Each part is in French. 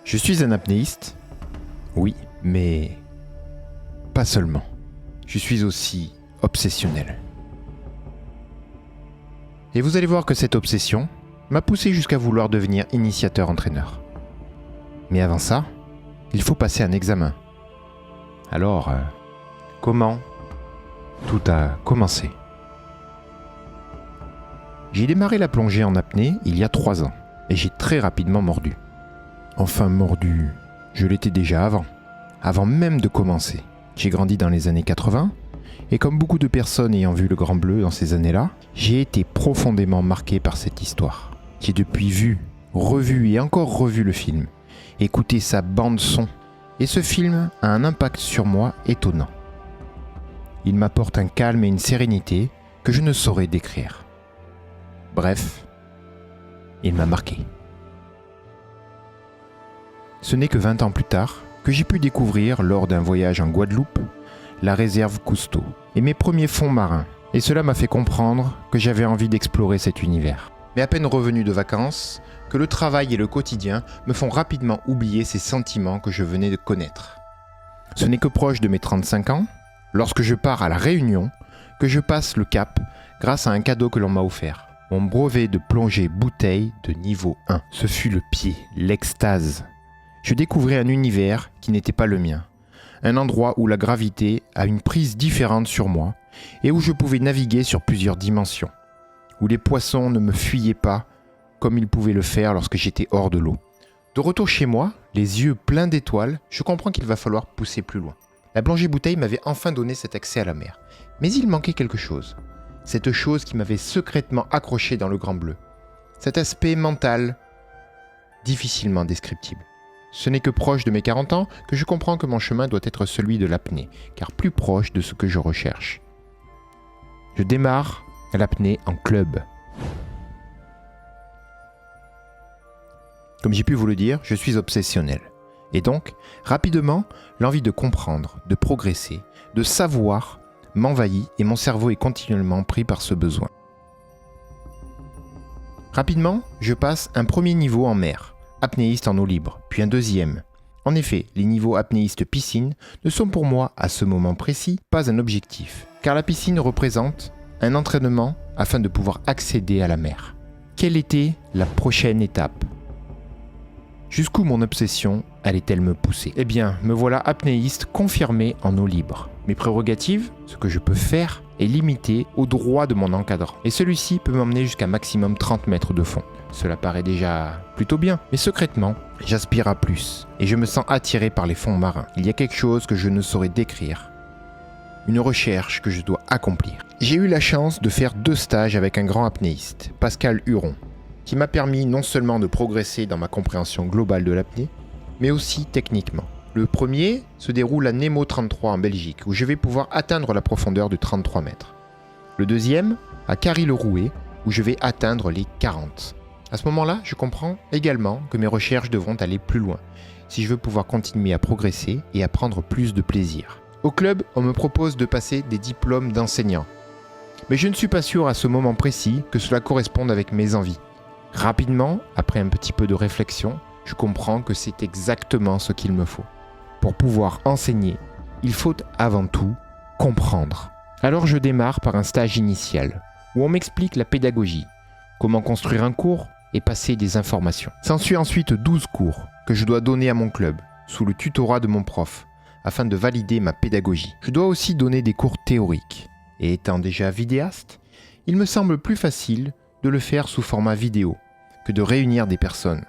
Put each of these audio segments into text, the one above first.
Je suis un apnéiste, oui, mais pas seulement. Je suis aussi obsessionnel. Et vous allez voir que cette obsession m'a poussé jusqu'à vouloir devenir initiateur-entraîneur. Mais avant ça, il faut passer un examen. Alors, comment tout a commencé? J'ai démarré la plongée en apnée il y a 3 ans et j'ai très rapidement mordu. Enfin mordu, je l'étais déjà avant même de commencer. J'ai grandi dans les années 80 et comme beaucoup de personnes ayant vu Le Grand Bleu dans ces années-là, j'ai été profondément marqué par cette histoire. J'ai depuis vu, revu et encore revu le film, écouté sa bande-son et ce film a un impact sur moi étonnant. Il m'apporte un calme et une sérénité que je ne saurais décrire. Bref, il m'a marqué. Ce n'est que 20 ans plus tard que j'ai pu découvrir, lors d'un voyage en Guadeloupe, la réserve Cousteau et mes premiers fonds marins. Et cela m'a fait comprendre que j'avais envie d'explorer cet univers. Mais à peine revenu de vacances, que le travail et le quotidien me font rapidement oublier ces sentiments que je venais de connaître. Ce n'est que proche de mes 35 ans, lorsque je pars à La Réunion, que je passe le cap grâce à un cadeau que l'on m'a offert. Mon brevet de plongée bouteille de niveau 1. Ce fut le pied, l'extase. Je découvrais un univers qui n'était pas le mien. Un endroit où la gravité a une prise différente sur moi et où je pouvais naviguer sur plusieurs dimensions. Où les poissons ne me fuyaient pas comme ils pouvaient le faire lorsque j'étais hors de l'eau. De retour chez moi, les yeux pleins d'étoiles, je comprends qu'il va falloir pousser plus loin. La plongée bouteille m'avait enfin donné cet accès à la mer. Mais il manquait quelque chose. Cette chose qui m'avait secrètement accroché dans Le Grand Bleu. Cet aspect mental, difficilement descriptible. Ce n'est que proche de mes 40 ans que je comprends que mon chemin doit être celui de l'apnée, car plus proche de ce que je recherche. Je démarre l'apnée en club. Comme j'ai pu vous le dire, je suis obsessionnel. Et donc, rapidement, l'envie de comprendre, de progresser, de savoir m'envahit et mon cerveau est continuellement pris par ce besoin. Rapidement, je passe un premier niveau en mer, apnéiste en eau libre, puis un deuxième. En effet, les niveaux apnéiste piscine ne sont pour moi, à ce moment précis, pas un objectif, car la piscine représente un entraînement afin de pouvoir accéder à la mer. Quelle était la prochaine étape ? Jusqu'où mon obsession allait-elle me pousser ? Eh bien, me voilà apnéiste confirmé en eau libre. Mes prérogatives, ce que je peux faire, est limité au droit de mon encadrant. Et celui-ci peut m'emmener jusqu'à maximum 30 mètres de fond. Cela paraît déjà plutôt bien, mais secrètement, j'aspire à plus. Et je me sens attiré par les fonds marins. Il y a quelque chose que je ne saurais décrire. Une recherche que je dois accomplir. J'ai eu la chance de faire 2 stages avec un grand apnéiste, Pascal Huron, qui m'a permis non seulement de progresser dans ma compréhension globale de l'apnée, mais aussi techniquement. Le premier se déroule à Nemo 33 en Belgique, où je vais pouvoir atteindre la profondeur de 33 mètres. Le deuxième, à Carry-le-Rouet, où je vais atteindre les 40. À ce moment-là, je comprends également que mes recherches devront aller plus loin, si je veux pouvoir continuer à progresser et à prendre plus de plaisir. Au club, on me propose de passer des diplômes d'enseignant. Mais je ne suis pas sûr à ce moment précis que cela corresponde avec mes envies. Rapidement, après un petit peu de réflexion, je comprends que c'est exactement ce qu'il me faut. Pour pouvoir enseigner, il faut avant tout comprendre. Alors je démarre par un stage initial, où on m'explique la pédagogie, comment construire un cours et passer des informations. S'ensuit ensuite 12 cours que je dois donner à mon club, sous le tutorat de mon prof, afin de valider ma pédagogie. Je dois aussi donner des cours théoriques. Et étant déjà vidéaste, il me semble plus facile de le faire sous format vidéo que de réunir des personnes.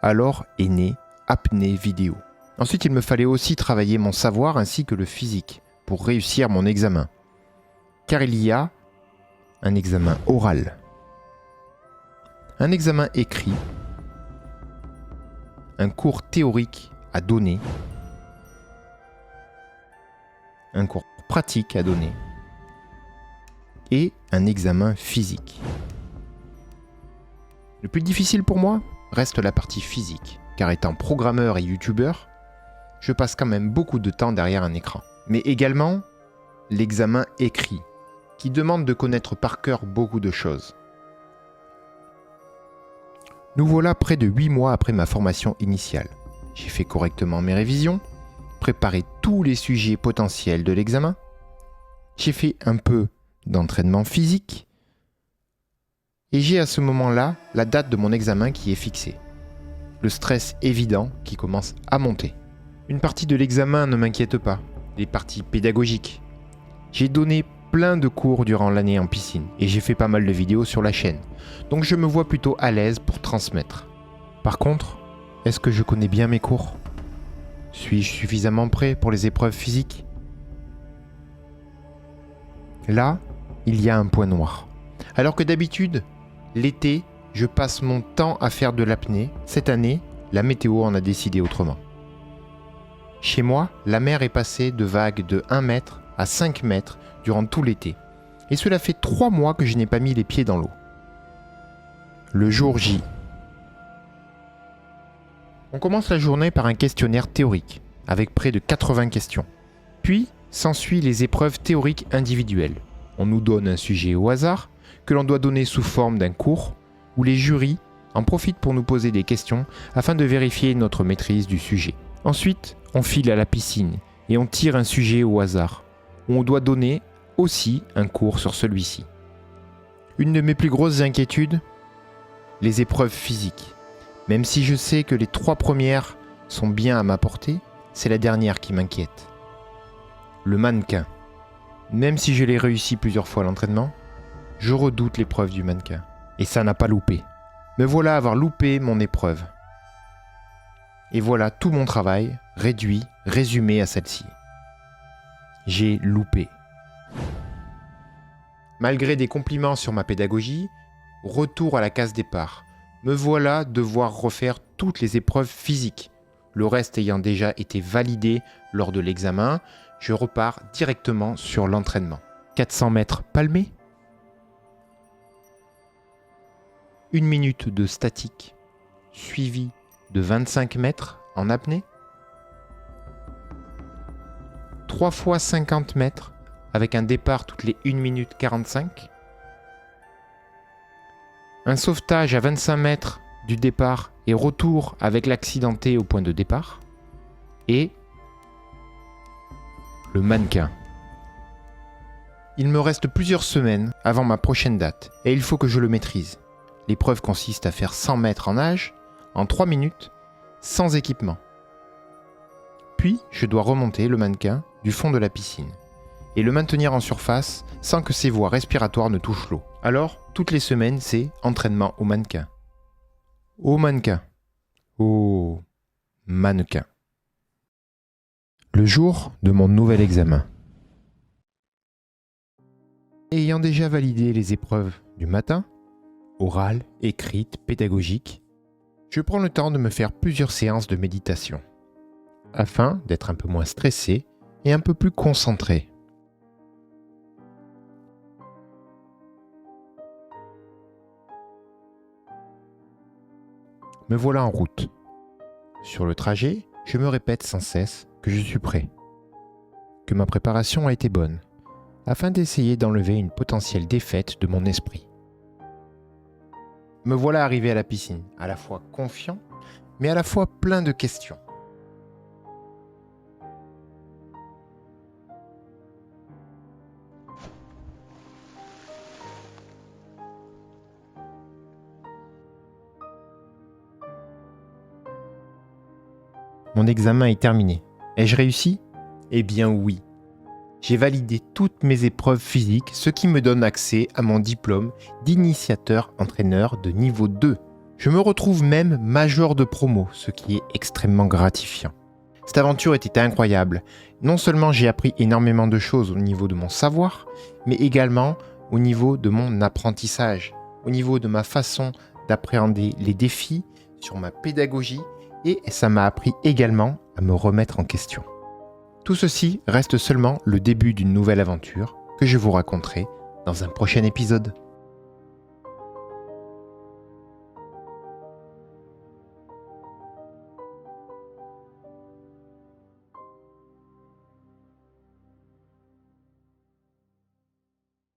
Alors est née Apnée Vidéo. Ensuite, il me fallait aussi travailler mon savoir ainsi que le physique pour réussir mon examen. Car il y a un examen oral, un examen écrit, un cours théorique à donner, un cours pratique à donner et un examen physique. Le plus difficile pour moi reste la partie physique, car étant programmeur et youtubeur, je passe quand même beaucoup de temps derrière un écran. Mais également l'examen écrit, qui demande de connaître par cœur beaucoup de choses. Nous voilà près de 8 mois après ma formation initiale. j'ai fait correctement mes révisions, préparé tous les sujets potentiels de l'examen, j'ai fait un peu d'entraînement physique et j'ai à ce moment-là la date de mon examen qui est fixée. Le stress évident qui commence à monter. Une partie de l'examen ne m'inquiète pas, les parties pédagogiques. J'ai donné plein de cours durant l'année en piscine et j'ai fait pas mal de vidéos sur la chaîne, donc je me vois plutôt à l'aise pour transmettre. Par contre, est-ce que je connais bien mes cours ? Suis-je suffisamment prêt pour les épreuves physiques ? Là, il y a un point noir. Alors que d'habitude, l'été, je passe mon temps à faire de l'apnée. Cette année, la météo en a décidé autrement. Chez moi, la mer est passée de vagues de 1 mètre à 5 mètres durant tout l'été. Et cela fait 3 mois que je n'ai pas mis les pieds dans l'eau. Le jour J. On commence la journée par un questionnaire théorique, avec près de 80 questions. Puis, s'ensuit les épreuves théoriques individuelles. On nous donne un sujet au hasard, que l'on doit donner sous forme d'un cours, où les jurys en profitent pour nous poser des questions afin de vérifier notre maîtrise du sujet. Ensuite, on file à la piscine et on tire un sujet au hasard, où on doit donner aussi un cours sur celui-ci. Une de mes plus grosses inquiétudes, les épreuves physiques. Même si je sais que les 3 premières sont bien à ma portée, c'est la dernière qui m'inquiète. Le mannequin. Même si je l'ai réussi plusieurs fois à l'entraînement, je redoute l'épreuve du mannequin. Et ça n'a pas loupé. Me voilà avoir loupé mon épreuve. Et voilà tout mon travail, réduit, résumé à celle-ci. J'ai loupé. Malgré des compliments sur ma pédagogie, retour à la case départ. Me voilà devoir refaire toutes les épreuves physiques. Le reste ayant déjà été validé lors de l'examen, je repars directement sur l'entraînement. 400 mètres palmés, 1 minute de statique, suivi de 25 mètres en apnée, 3 fois 50 mètres avec un départ toutes les 1 minute 45, un sauvetage à 25 mètres du départ et retour avec l'accidenté au point de départ, et le mannequin. Il me reste plusieurs semaines avant ma prochaine date et il faut que je le maîtrise. L'épreuve consiste à faire 100 mètres en nage, en 3 minutes, sans équipement. Puis, je dois remonter le mannequin du fond de la piscine et le maintenir en surface sans que ses voies respiratoires ne touchent l'eau. Alors, toutes les semaines, c'est entraînement au mannequin. Au mannequin. Au mannequin. Le jour de mon nouvel examen. Ayant déjà validé les épreuves du matin, orales, écrites, pédagogiques, je prends le temps de me faire plusieurs séances de méditation, afin d'être un peu moins stressé et un peu plus concentré. Me voilà en route. Sur le trajet, je me répète sans cesse que je suis prêt, que ma préparation a été bonne, afin d'essayer d'enlever une potentielle défaite de mon esprit. Me voilà arrivé à la piscine, à la fois confiant, mais à la fois plein de questions. Mon examen est terminé. Ai-je réussi ? Eh bien oui. J'ai validé toutes mes épreuves physiques, ce qui me donne accès à mon diplôme d'initiateur-entraîneur de niveau 2. Je me retrouve même major de promo, ce qui est extrêmement gratifiant. Cette aventure était incroyable. Non seulement j'ai appris énormément de choses au niveau de mon savoir, mais également au niveau de mon apprentissage, au niveau de ma façon d'appréhender les défis, sur ma pédagogie, et ça m'a appris également à me remettre en question. Tout ceci reste seulement le début d'une nouvelle aventure que je vous raconterai dans un prochain épisode.